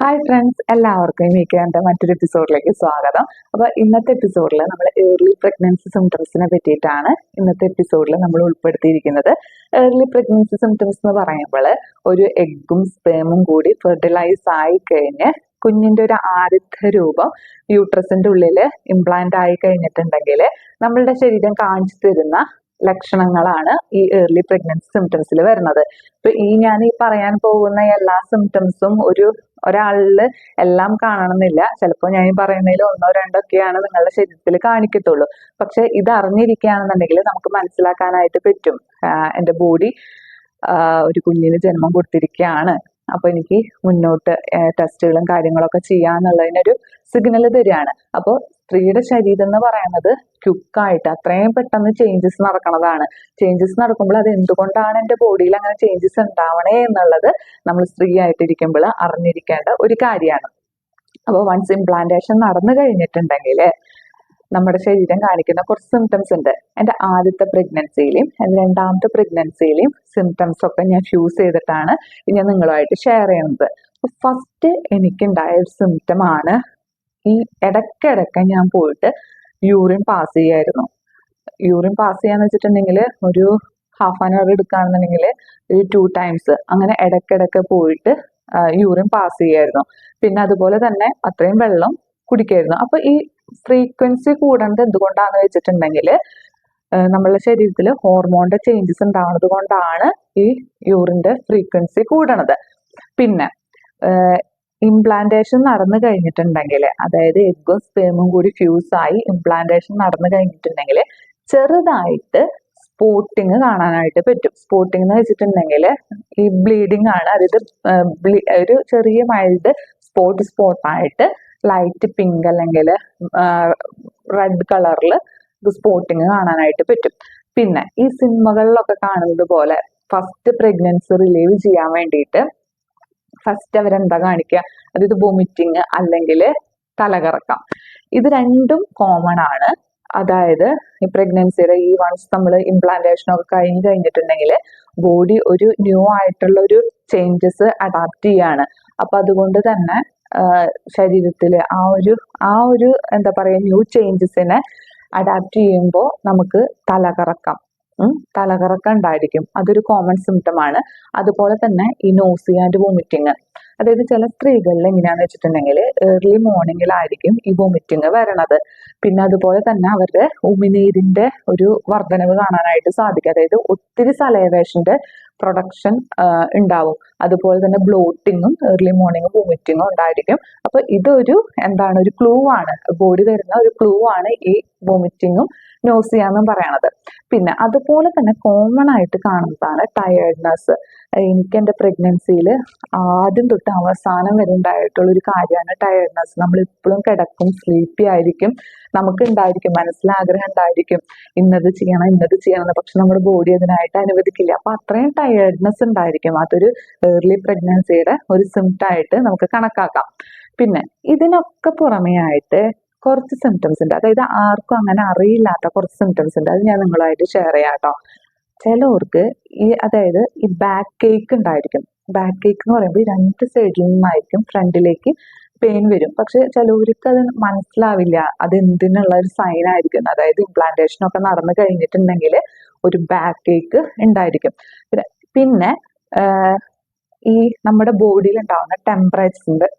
Hi friends, എല്ലാവർക്കും weekend മറ്റൊരു എപ്പിസോഡിലേക്ക് സ്വാഗതം. അപ്പോൾ ഇന്നത്തെ എപ്പിസോഡിൽ നമ്മൾ ഏർലി പ്രഗ്നൻസി സിംറ്റംസിനെ പറ്റിയിട്ടാണ് ഇന്നത്തെ എപ്പിസോഡിൽ നമ്മൾ ഉൾപ്പെടുത്തിയിരിക്കുന്നത്. ഏർലി പ്രഗ്നൻസി സിംറ്റംസ് എന്ന് പറയുമ്പോൾ ഒരു എഗ്ഗും സ്പേമും കൂടി ഫെർട്ടിലൈസ് ആയി കഴിഞ്ഞ് കുഞ്ഞിന്റെ ഒരു ആദ്യത്തെ രൂപം യൂട്രസിന്റെ ഉള്ളിൽ ഇംപ്ലാന്റ് ആയി കഴിഞ്ഞിട്ടുണ്ടെങ്കിൽ നമ്മളുടെ ശരീരം കാണിച്ചു തരുന്ന ലക്ഷണങ്ങളാണ് ഈ ഏർലി പ്രഗ്നൻസി സിംറ്റംസിൽ വരുന്നത്. ഇപ്പൊ ഞാൻ പറയാൻ പോകുന്ന എല്ലാ സിംറ്റംസും ഒരാളില് എല്ലാം കാണണമെന്നില്ല. ചിലപ്പോൾ ഞാൻ ഈ പറയുന്നതിൽ ഒന്നോ രണ്ടോ ഒക്കെയാണ് നിങ്ങളുടെ ശരീരത്തിൽ കാണിക്കത്തുള്ളൂ. പക്ഷെ ഇത് അറിഞ്ഞിരിക്കുകയാണെന്നുണ്ടെങ്കിൽ നമുക്ക് മനസ്സിലാക്കാനായിട്ട് പറ്റും, എൻ്റെ ബോഡി ഒരു കുഞ്ഞിന് ജന്മം കൊടുത്തിരിക്കുകയാണ്, അപ്പൊ എനിക്ക് മുന്നോട്ട് ടെസ്റ്റുകളും കാര്യങ്ങളൊക്കെ ചെയ്യാന്നുള്ളതിനൊരു സിഗ്നൽ തരികയാണ്. അപ്പോൾ സ്ത്രീയുടെ ശരീരം എന്ന് പറയുന്നത് ക്യുക്കായിട്ട് അത്രയും പെട്ടെന്ന് ചേഞ്ചസ് നടക്കുന്നതാണ്. ചേഞ്ചസ് നടക്കുമ്പോൾ അത് എന്തുകൊണ്ടാണ് എൻ്റെ ബോഡിയിൽ അങ്ങനെ ചേഞ്ചസ് ഉണ്ടാവണേ എന്നുള്ളത് നമ്മൾ സ്ത്രീ ആയിട്ടിരിക്കുമ്പോൾ അറിഞ്ഞിരിക്കേണ്ട ഒരു കാര്യമാണ്. അപ്പോൾ വൺസ് ഇംപ്ലാന്റേഷൻ നടന്നു കഴിഞ്ഞിട്ടുണ്ടെങ്കിൽ നമ്മുടെ ശരീരം കാണിക്കുന്ന കുറച്ച് സിംറ്റംസ് ഉണ്ട്. എൻ്റെ ആദ്യത്തെ പ്രഗ്നൻസിയിലെയും എൻ്റെ രണ്ടാമത്തെ പ്രഗ്നൻസിയിലെയും സിംറ്റംസ് ഒക്കെ ഞാൻ ഫ്യൂസ് ചെയ്തിട്ടാണ് ഞാൻ നിങ്ങളുമായിട്ട് ഷെയർ ചെയ്യുന്നത്. ഫസ്റ്റ് എനിക്കുണ്ടായ ഒരു സിംറ്റം ആണ് ഈ ഇടയ്ക്കിടയ്ക്ക് ഞാൻ പോയിട്ട് യൂറിൻ പാസ് ചെയ്യായിരുന്നു. യൂറിൻ പാസ് ചെയ്യാന്ന് വെച്ചിട്ടുണ്ടെങ്കിൽ ഒരു ഹാഫ് ആൻ അവർ എടുക്കുകയാണെന്നുണ്ടെങ്കിൽ ഒരു 2 times അങ്ങനെ ഇടയ്ക്കിടയ്ക്ക് പോയിട്ട് യൂറിൻ പാസ് ചെയ്യായിരുന്നു. പിന്നെ അതുപോലെ തന്നെ അത്രയും വെള്ളം കുടിക്കായിരുന്നു. അപ്പൊ ഈ ഫ്രീക്വൻസി കൂടേണ്ടത് എന്തുകൊണ്ടാന്ന് വെച്ചിട്ടുണ്ടെങ്കിൽ നമ്മളുടെ ശരീരത്തിൽ ഹോർമോണിന്റെ ചേഞ്ചസ് ഉണ്ടാവുന്നത് കൊണ്ടാണ് ഈ യൂറിന്റെ ഫ്രീക്വൻസി കൂടണത്. പിന്നെ ഇംപ്ലാന്റേഷൻ നടന്നു കഴിഞ്ഞിട്ടുണ്ടെങ്കിൽ, അതായത് എഗ്ഗും സ്പേമും കൂടി ഫ്യൂസ് ആയി ഇംപ്ലാന്റേഷൻ നടന്നു കഴിഞ്ഞിട്ടുണ്ടെങ്കിൽ ചെറുതായിട്ട് സ്പോട്ടിങ് കാണാനായിട്ട് പറ്റും. സ്പോട്ടിങ് എന്ന് വെച്ചിട്ടുണ്ടെങ്കിൽ ഈ ബ്ലീഡിങ് ആണ്. അതായത് ഒരു ചെറിയ മൈൽഡ് സ്പോട്ടായിട്ട് ലൈറ്റ് പിങ്ക് അല്ലെങ്കിൽ റെഡ് കളറിൽ സ്പോട്ടിങ് കാണാനായിട്ട് പറ്റും. പിന്നെ ഈ സിനിമകളിലൊക്കെ കാണുന്നത് പോലെ ഫസ്റ്റ് പ്രഗ്നൻസി റിലീവ് ചെയ്യാൻ വേണ്ടിയിട്ട് ഫസ്റ്റ് അവരെന്താ കാണിക്കുക, അതായത് വൊമിറ്റിങ് അല്ലെങ്കിൽ തലകറക്കം. ഇത് രണ്ടും കോമൺ ആണ്. അതായത് ഈ പ്രഗ്നൻസിയുടെ ഈ വൺസ് നമ്മൾ ഇംപ്ലാന്റേഷൻ ഒക്കെ കഴിഞ്ഞിട്ടുണ്ടെങ്കിൽ ബോഡി ഒരു ന്യൂ ആയിട്ടുള്ള ഒരു ചേഞ്ചസ് അഡാപ്റ്റ് ചെയ്യാണ്. അപ്പൊ അതുകൊണ്ട് തന്നെ ശരീരത്തിൽ ആ ഒരു എന്താ പറയുക ന്യൂ ചേഞ്ചസിനെ അഡാപ്റ്റ് ചെയ്യുമ്പോൾ നമുക്ക് തലകറക്കം ഉണ്ടായിരിക്കും. അതൊരു കോമൺ സിംറ്റം ആണ്. അതുപോലെ തന്നെ ഈ നോസിയ ആൻഡ് വോമിറ്റിങ്, അതായത് ചില സ്ത്രീകളിൽ എങ്ങനെയാന്ന് വെച്ചിട്ടുണ്ടെങ്കിൽ ഏർലി മോർണിംഗിലായിരിക്കും ഈ വോമിറ്റിങ് വരണത്. പിന്നെ അതുപോലെ തന്നെ അവരുടെ ഉമിനീരിന്റെ ഒരു വർധനവ് കാണാനായിട്ട് സാധിക്കും. അതായത് ഒത്തിരി സലൈവേഷന്റെ പ്രൊഡക്ഷൻ ഉണ്ടാവും. അതുപോലെ തന്നെ ബ്ലോട്ടിങ്ങും ഏർലി മോർണിംഗും വോമിറ്റിങ്ങും ഉണ്ടായിരിക്കും. അപ്പൊ ഇതൊരു ഒരു ക്ലൂ ആണ്, ബോഡി തരുന്ന ഒരു ക്ലൂ ആണ് ഈ വോമിറ്റിങ്ങും നോസിയ എന്നും പറയണത്. പിന്നെ അതുപോലെ തന്നെ കോമൺ ആയിട്ട് കാണുന്നതാണ് ടയേർഡ്നെസ്. എനിക്ക് എൻ്റെ പ്രഗ്നൻസിയിൽ ആദ്യം തൊട്ട് അവസാനം വരെ ഉണ്ടായിട്ടുള്ള ഒരു കാര്യമാണ് ടയേർഡ്നെസ്. നമ്മൾ ഇപ്പോഴും കിടക്കും, സ്ലീപ്പി ആയിരിക്കും, നമുക്ക് ഉണ്ടായിരിക്കും മനസ്സിലാഗ്രഹം ഉണ്ടായിരിക്കും ഇന്നത് ചെയ്യണം, പക്ഷെ നമ്മുടെ ബോഡി അതിനായിട്ട് അനുവദിക്കില്ല. അപ്പൊ അത്രയും ടയേർഡ്നെസ് ഉണ്ടായിരിക്കും. അതൊരു ഏർലി പ്രഗ്നൻസിയുടെ ഒരു സിംറ്റം ആയിട്ട് നമുക്ക് കണക്കാക്കാം. പിന്നെ ഇതിനൊക്കെ പുറമേ ആയിട്ട് കുറച്ച് സിംറ്റംസ് ഉണ്ട്. അതായത് ആർക്കും അങ്ങനെ അറിയില്ലാത്ത കുറച്ച് സിംറ്റംസ് ഉണ്ട്. അത് ഞാൻ നിങ്ങളുമായിട്ട് ഷെയർ ചെയ്യാം കേട്ടോ. ചിലവർക്ക് അതായത് ഈ ബാക്ക് ഏക്ക് ഉണ്ടായിരിക്കും. ബാക്ക് ഏക്ക് എന്ന് പറയുമ്പോൾ 2 സൈഡിൽ നിന്നായിരിക്കും ഫ്രണ്ടിലേക്ക് പെയിൻ വരും. പക്ഷെ ചിലവർക്ക് അത് മനസ്സിലാവില്ല അത് എന്തിനുള്ള ഒരു സൈൻ ആയിരിക്കും. അതായത് ഇംപ്ലാന്റേഷൻ ഒക്കെ നടന്നു കഴിഞ്ഞിട്ടുണ്ടെങ്കിൽ ഒരു ബാക്ക് ഏക്ക് ഉണ്ടായിരിക്കും. പിന്നെ ഈ നമ്മുടെ ബോഡിയിൽ ഉണ്ടാവുന്ന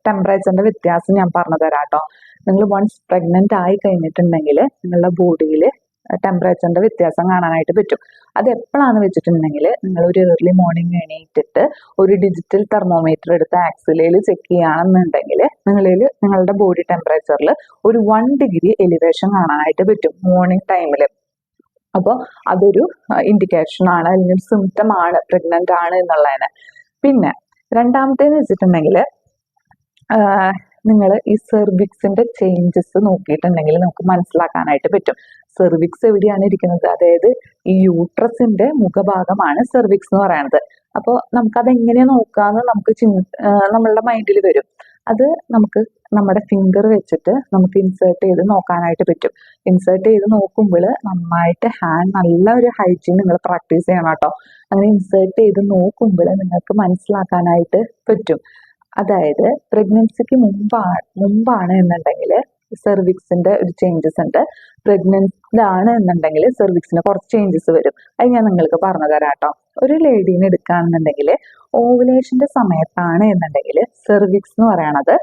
ടെമ്പറേച്ചറിന്റെ വ്യത്യാസം ഞാൻ പറഞ്ഞു തരാം കേട്ടോ. നിങ്ങൾ വൺസ് പ്രഗ്നന്റ് ആയി കഴിഞ്ഞിട്ടുണ്ടെങ്കിൽ നിങ്ങളുടെ ബോഡിയിൽ ടെമ്പറേച്ചറിന്റെ വ്യത്യാസം കാണാനായിട്ട് പറ്റും. അത് എപ്പോഴാന്ന് വെച്ചിട്ടുണ്ടെങ്കിൽ നിങ്ങൾ ഒരു ഏർലി മോർണിംഗ് എണീറ്റിട്ട് ഒരു ഡിജിറ്റൽ തെർമോമീറ്റർ എടുത്ത് ആക്സിലയിൽ ചെക്ക് ചെയ്യുകയാണെന്നുണ്ടെങ്കിൽ നിങ്ങളുടെ ബോഡി ടെമ്പറേച്ചറിൽ ഒരു 1 degree എലിവേഷൻ കാണാനായിട്ട് പറ്റും മോർണിംഗ് ടൈമിൽ. അപ്പോൾ അതൊരു ഇൻഡിക്കേഷൻ ആണ്, അല്ലെങ്കിൽ സിംറ്റം ആണ് പ്രഗ്നന്റ് ആണ് എന്നുള്ളതിന്. പിന്നെ രണ്ടാമത്തേന്ന് വെച്ചിട്ടുണ്ടെങ്കിൽ നിങ്ങൾ ഈ സെർവിക്സിന്റെ ചേഞ്ചസ് നോക്കിയിട്ടുണ്ടെങ്കിൽ നമുക്ക് മനസ്സിലാക്കാനായിട്ട് പറ്റും. സെർവിക്സ് എവിടെയാണ് ഇരിക്കുന്നത്, അതായത് ഈ യൂട്രസിന്റെ മുഖഭാഗമാണ് സെർവിക്സ് എന്ന് പറയുന്നത്. അപ്പോൾ നമുക്കത് എങ്ങനെയാ നോക്കാന്ന് നമ്മളുടെ മൈൻഡിൽ വരും. അത് നമുക്ക് നമ്മുടെ ഫിംഗർ വെച്ചിട്ട് നമുക്ക് ഇൻസേർട്ട് ചെയ്ത് നോക്കാനായിട്ട് പറ്റും. ഇൻസേർട്ട് ചെയ്ത് നോക്കുമ്പോൾ നന്നായിട്ട് നല്ല ഒരു ഹൈജീൻ നിങ്ങൾ പ്രാക്ടീസ് ചെയ്യണം കേട്ടോ. അങ്ങനെ ഇൻസേർട്ട് ചെയ്ത് നോക്കുമ്പോൾ നിങ്ങൾക്ക് മനസ്സിലാക്കാനായിട്ട് പറ്റും. അതായത് പ്രഗ്നൻസിക്ക് മുമ്പാണ് എന്നുണ്ടെങ്കിൽ സെർവിക്സിന്റെ ഒരു ചേഞ്ചസ് ഉണ്ട്. പ്രഗ്നന്റ് ആണ് എന്നുണ്ടെങ്കിൽ സെർവിക്സിന് കുറച്ച് ചേഞ്ചസ് വരും. അത് ഞാൻ നിങ്ങൾക്ക് പറഞ്ഞു തരാം കേട്ടോ. ഒരു ലേഡീനെ എടുക്കുകയാണെന്നുണ്ടെങ്കിൽ ഓവുലേഷന്റെ സമയത്താണ് എന്നുണ്ടെങ്കിൽ സെർവിക്സ് എന്ന് പറയണത്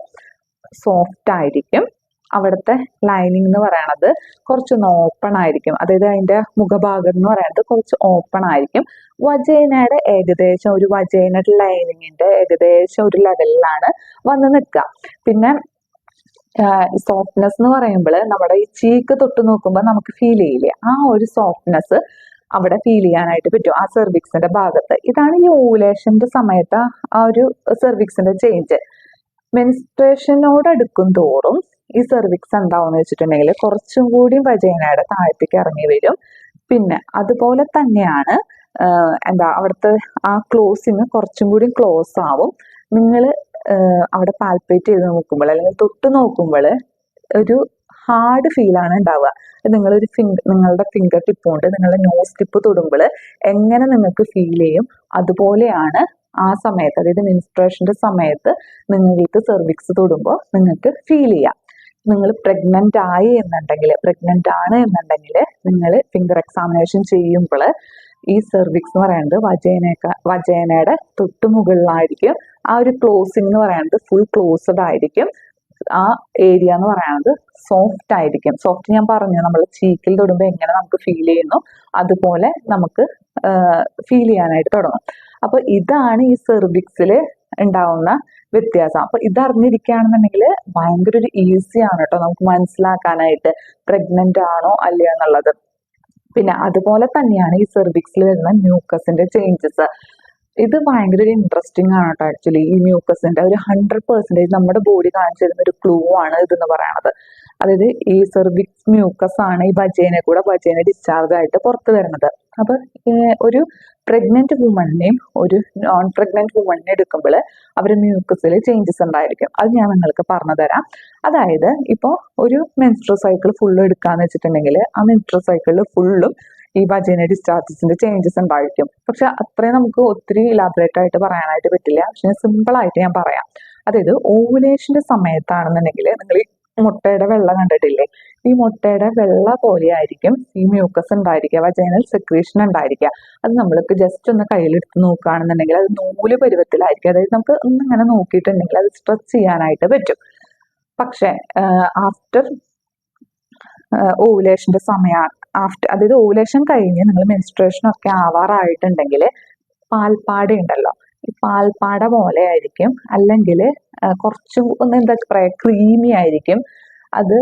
സോഫ്റ്റ് ആയിരിക്കും. അവിടുത്തെ ലൈനിങ് എന്ന് പറയണത് കുറച്ചൊന്ന് ഓപ്പൺ ആയിരിക്കും. അതായത് അതിന്റെ മുഖഭാഗം എന്ന് പറയുന്നത് കുറച്ച് ഓപ്പൺ ആയിരിക്കും. വജൈനയുടെ ഏകദേശം ഒരു വജൈനയുടെ ലൈനിങ്ങിന്റെ ഏകദേശം ഒരു ലെവലിലാണ് വന്ന് നിൽക്കുക. പിന്നെ സോഫ്റ്റ്നെസ് എന്ന് പറയുമ്പോൾ നമ്മുടെ ഈ ചീക്ക് തൊട്ട് നോക്കുമ്പോൾ നമുക്ക് ഫീൽ ചെയ്യില്ലേ, ആ ഒരു സോഫ്റ്റ്നെസ് അവിടെ ഫീൽ ചെയ്യാനായിട്ട് പറ്റും ആ സെർവിക്സിന്റെ ഭാഗത്ത്. ഇതാണ് ഈ ഓവുലേഷന്റെ സമയത്ത് ആ ഒരു സെർവിക്സിന്റെ ചേഞ്ച്. മെൻസ്ട്രേഷനോട് അടുക്കും തോറും ഈ സെർവിക്സ് എന്താവെന്ന് വെച്ചിട്ടുണ്ടെങ്കിൽ കുറച്ചും കൂടി വജൈനയുടെ താഴത്തേക്ക് ഇറങ്ങി വരും. പിന്നെ അതുപോലെ തന്നെയാണ് അവിടുത്തെ ആ ക്ലോസിങ് കുറച്ചും കൂടി ക്ലോസ് ആവും. നിങ്ങൾ അവിടെ പാൽപ്പേറ്റ് ചെയ്ത് നോക്കുമ്പോൾ അല്ലെങ്കിൽ തൊട്ട് നോക്കുമ്പോൾ ഒരു ഹാർഡ് ഫീലാണ് ഉണ്ടാവുക. നിങ്ങളൊരു നിങ്ങളുടെ ഫിംഗർ ടിപ്പ് കൊണ്ട് നിങ്ങളുടെ നോസ് ടിപ്പ് തൊടുമ്പോൾ എങ്ങനെ നിങ്ങൾക്ക് ഫീൽ ചെയ്യും അതുപോലെയാണ് ആ സമയത്ത്, അതായത് മെൻസ്ട്രേഷന്റെ സമയത്ത് നിങ്ങൾക്ക് സെർവിക്സ് തൊടുമ്പോൾ നിങ്ങൾക്ക് ഫീൽ ചെയ്യാം. നിങ്ങൾ പ്രഗ്നന്റ് ആണ് എന്നുണ്ടെങ്കിൽ നിങ്ങൾ ഫിംഗർ എക്സാമിനേഷൻ ചെയ്യുമ്പോൾ ഈ സെർവിക്സ് എന്ന് പറയുന്നത് വജൈനയുടെ തൊട്ട് മുകളിലായിരിക്കും. ആ ഒരു ക്ലോസിംഗ് എന്ന് പറയുന്നത് ഫുൾ ക്ലോസ്ഡ് ആയിരിക്കും. ആ ഏരിയ എന്ന് പറയുന്നത് സോഫ്റ്റ് ആയിരിക്കും. സോഫ്റ്റ് ഞാൻ പറഞ്ഞു, നമ്മൾ ചീക്കിൽ തൊടുമ്പോൾ എങ്ങനെ നമുക്ക് ഫീൽ ചെയ്യുന്നു അതുപോലെ നമുക്ക് ഫീൽ ചെയ്യാനായിട്ട് തുടങ്ങും. അപ്പൊ ഇതാണ് ഈ സെർവിക്സിൽ ഉണ്ടാവുന്ന വ്യത്യാസം. അപ്പൊ ഇതറിഞ്ഞിരിക്കുകയാണെന്നുണ്ടെങ്കിൽ ഭയങ്കര ഒരു ഈസിയാണ് കേട്ടോ നമുക്ക് മനസ്സിലാക്കാനായിട്ട് പ്രഗ്നന്റ് ആണോ അല്ലയോ എന്നുള്ളത്. പിന്നെ അതുപോലെ തന്നെയാണ് ഈ സെർവിക്സിൽ വരുന്ന മ്യൂക്കസിന്റെ ചേഞ്ചസ്. ഇത് ഭയങ്കര ഒരു ഇൻട്രസ്റ്റിംഗ് ആണ് കേട്ടോ. ആക്ച്വലി ഈ മ്യൂക്കസിന്റെ ഒരു 100% നമ്മുടെ ബോഡി കാണിച്ചു തരുന്ന ഒരു ക്ലൂ ആണ് ഇതെന്ന് പറയണത്. അതായത് ഈ സെർവിക്സ് മ്യൂക്കസ് ആണ് ഈ വജൈന ഡിസ്ചാർജ് ആയിട്ട് പുറത്തു വരുന്നത്. അപ്പൊ ഒരു പ്രഗ്നന്റ് വുമണിനെയും ഒരു നോൺ പ്രഗ്നന്റ് വുമണിനെ എടുക്കുമ്പോൾ അവരുടെ മ്യൂക്കസിൽ ചേഞ്ചസ് ഉണ്ടായിരിക്കും. അത് ഞാൻ നിങ്ങൾക്ക് പറഞ്ഞു തരാം. അതായത് ഇപ്പോൾ ഒരു മെൻസ്ട്രൽ സൈക്കിൾ ഫുള്ള് എടുക്കാന്ന് വെച്ചിട്ടുണ്ടെങ്കിൽ ആ മെൻസ്ട്രൽ സൈക്കിളിൽ ഫുള്ളും ഈ വജൈന ഡിസ്ചാർജസിന്റെ ചേഞ്ചസ് ഉണ്ടായിരിക്കും. പക്ഷെ അത്രയും നമുക്ക് ഒത്തിരി ഇലാബറേറ്റ് ആയിട്ട് പറയാനായിട്ട് പറ്റില്ല. പക്ഷെ സിമ്പിൾ ആയിട്ട് ഞാൻ പറയാം. അതായത് ഓവുലേഷന്റെ സമയത്താണെന്നുണ്ടെങ്കിൽ നിങ്ങൾ ഈ മുട്ടയുടെ വെള്ള കണ്ടിട്ടില്ലേ, ഈ മുട്ടയുടെ വെള്ള പോലെ ആയിരിക്കും ഈ മ്യൂക്കസ് ഉണ്ടായിരിക്കുക, വജൈനൽ സെക്രീഷൻ ഉണ്ടായിരിക്കുക. അത് നമ്മൾക്ക് ജസ്റ്റ് ഒന്ന് കയ്യിലെടുത്ത് നോക്കുകയാണെന്നുണ്ടെങ്കിൽ അത് നൂല് പരുവത്തിലായിരിക്കും. അതായത് നമുക്ക് ഒന്നിങ്ങനെ നോക്കിയിട്ടുണ്ടെങ്കിൽ അത് സ്ട്രെച്ച് ചെയ്യാനായിട്ട് പറ്റും. പക്ഷെ ആഫ്റ്റർ ഓവുലേഷന്റെ സമയം അതായത് ഓവുലേഷൻ കഴിഞ്ഞ് നിങ്ങൾ മെൻസ്ട്രേഷൻ ഒക്കെ ആവാറായിട്ടുണ്ടെങ്കിൽ പാൽപ്പാട ഉണ്ടല്ലോ, ഈ പാൽപ്പാട പോലെ ആയിരിക്കും. അല്ലെങ്കിൽ കുറച്ചും എന്താ പറയാ ക്രീമി ആയിരിക്കും. അത്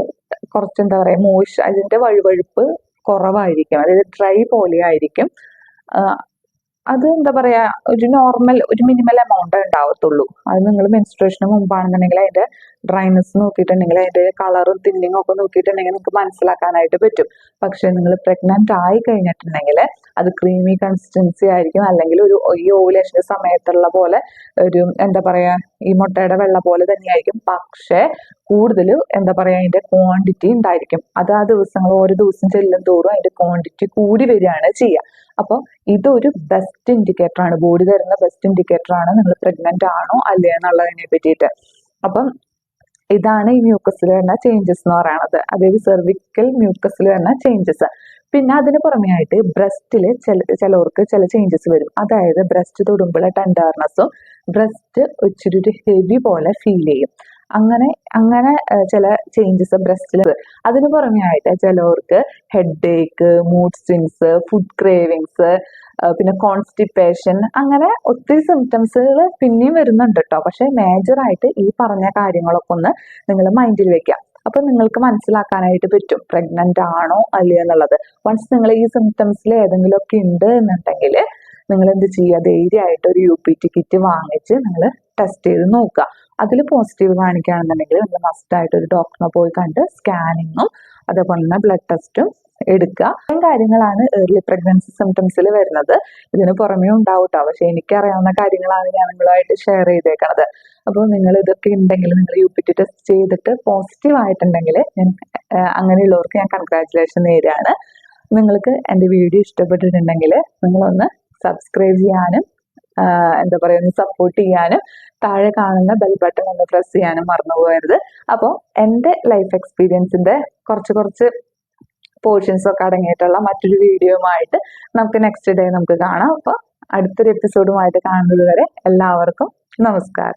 കുറച്ച് എന്താ പറയാ അതിന്റെ വഴുവഴുപ്പ് കുറവായിരിക്കും. അതായത് ഡ്രൈ പോലെ ആയിരിക്കും. അത് എന്താ പറയാ ഒരു മിനിമൽ എമൗണ്ട് ഉണ്ടാവത്തുള്ളൂ. അത് നിങ്ങൾ മെൻസ്ട്രേഷന് മുമ്പാണെന്നുണ്ടെങ്കിൽ അതിന്റെ ഡ്രൈനെസ് നോക്കിയിട്ടുണ്ടെങ്കിൽ അതിന്റെ കളറും തിന്നിങ്ങും ഒക്കെ നോക്കിയിട്ടുണ്ടെങ്കിൽ നിങ്ങൾക്ക് മനസ്സിലാക്കാനായിട്ട് പറ്റും. പക്ഷെ നിങ്ങൾ പ്രഗ്നന്റ് ആയി കഴിഞ്ഞിട്ടുണ്ടെങ്കിൽ അത് ക്രീമി കൺസിസ്റ്റൻസി ആയിരിക്കും. അല്ലെങ്കിൽ ഈ ഓവുലേഷന്റെ സമയത്തുള്ള പോലെ ഒരു എന്താ പറയാ ഈ മുട്ടയുടെ വെള്ള പോലെ തന്നെയായിരിക്കും. പക്ഷെ കൂടുതൽ എന്താ പറയാ അതിന്റെ ക്വാണ്ടിറ്റി ഉണ്ടായിരിക്കും. അത് ആ ദിവസങ്ങൾ ഓരോ ദിവസം ചെല്ലും തോറും അതിന്റെ ക്വാണ്ടിറ്റി കൂടി വരികയാണ് ചെയ്യുക. അപ്പോൾ ഇതൊരു ബെസ്റ്റ് ഇൻഡിക്കേറ്റർ ആണ്, ബോഡി തരുന്ന ബെസ്റ്റ് ഇൻഡിക്കേറ്റർ ആണ് നിങ്ങൾ പ്രഗ്നന്റ് ആണോ അല്ലേ എന്നുള്ളതിനെ പറ്റിയിട്ട്. അപ്പം ഇതാണ് ഈ മ്യൂക്കസിൽ വരുന്ന ചേഞ്ചസ് എന്ന് പറയുന്നത്, അതായത് സെർവിക്കൽ മ്യൂക്കസിൽ വരുന്ന ചേഞ്ചസ്. പിന്നെ അതിന് പുറമെ ആയിട്ട് ബ്രസ്റ്റിൽ ചിലവർക്ക് ചില ചേഞ്ചസ് വരും. അതായത് ബ്രസ്റ്റ് തൊടുമ്പോൾ ടെൻഡർനെസ്സും ബ്രസ്റ്റ് ഇച്ചിരി ഒരു ഹെവി പോലെ ഫീൽ ചെയ്യും. അങ്ങനെ ചില ചേഞ്ചസ് ബ്രസ്റ്റിൽ. അതിന് പുറമെ ആയിട്ട് ചിലവർക്ക് ഹെഡ് ഏക്ക്, മൂഡ് സ്വിങ്സ്, ഫുഡ് ക്രേവിങ്സ്, പിന്നെ കോൺസ്റ്റിപ്പേഷൻ, അങ്ങനെ ഒത്തിരി സിംറ്റംസുകൾ പിന്നെയും വരുന്നുണ്ട് കേട്ടോ. പക്ഷെ മേജർ ആയിട്ട് ഈ പറഞ്ഞ കാര്യങ്ങളൊക്കെ ഒന്ന് നിങ്ങൾ മൈൻഡിൽ വെക്കാം. അപ്പൊ നിങ്ങൾക്ക് മനസ്സിലാക്കാനായിട്ട് പറ്റും പ്രഗ്നന്റ് ആണോ അല്ലയോ എന്നുള്ളത്. വൺസ് നിങ്ങൾ ഈ സിംറ്റംസിൽ ഏതെങ്കിലും ഒക്കെ ഉണ്ട് എന്നുണ്ടെങ്കിൽ നിങ്ങൾ എന്ത് ചെയ്യുക, ധൈര്യമായിട്ട് ഒരു UPT കിറ്റ് വാങ്ങിച്ച് നിങ്ങൾ ടെസ്റ്റ് ചെയ്ത് നോക്കുക. അതിൽ പോസിറ്റീവ് കാണിക്കുകയാണെന്നുണ്ടെങ്കിൽ നിങ്ങൾ മസ്റ്റായിട്ട് ഒരു ഡോക്ടറിനെ പോയി കണ്ട് സ്കാനിങ്ങും അതേപോലെ തന്നെ ബ്ലഡ് ടെസ്റ്റും എടുക്കുക. ഇത്രയും കാര്യങ്ങളാണ് ഏർലി പ്രഗ്നൻസി സിംറ്റംസിൽ വരുന്നത്. ഇതിന് പുറമേ ഉണ്ടാവും കേട്ടോ. പക്ഷെ എനിക്കറിയാവുന്ന കാര്യങ്ങളാണ് ഞാൻ നിങ്ങളുമായിട്ട് ഷെയർ ചെയ്തേക്കണത്. അപ്പോൾ നിങ്ങൾ ഇതൊക്കെ ഉണ്ടെങ്കിൽ നിങ്ങൾ UPT ടെസ്റ്റ് ചെയ്തിട്ട് പോസിറ്റീവ് ആയിട്ടുണ്ടെങ്കിൽ അങ്ങനെയുള്ളവർക്ക് ഞാൻ കൺഗ്രാറ്റുലേഷൻ നേരുകയാണ്. നിങ്ങൾക്ക് എൻ്റെ വീഡിയോ ഇഷ്ടപ്പെട്ടിട്ടുണ്ടെങ്കിൽ നിങ്ങളൊന്ന് സബ്സ്ക്രൈബ് ചെയ്യാനും എന്താ പറയുക ഒന്ന് സപ്പോർട്ട് ചെയ്യാനും താഴെ കാണുന്ന ബെൽ ബട്ടൺ ഒന്ന് പ്രസ് ചെയ്യാനും മറന്നു പോകരുത്. അപ്പോൾ എൻ്റെ ലൈഫ് എക്സ്പീരിയൻസിന്റെ കുറച്ച് പോർഷൻസ് ഒക്കെ അടങ്ങിയിട്ടുള്ള മറ്റൊരു വീഡിയോയുമായിട്ട് നമുക്ക് നെക്സ്റ്റ് ഡേ നമുക്ക് കാണാം. അപ്പോൾ അടുത്തൊരു എപ്പിസോഡുമായിട്ട് കാണുന്നത് വരെ എല്ലാവർക്കും നമസ്കാരം.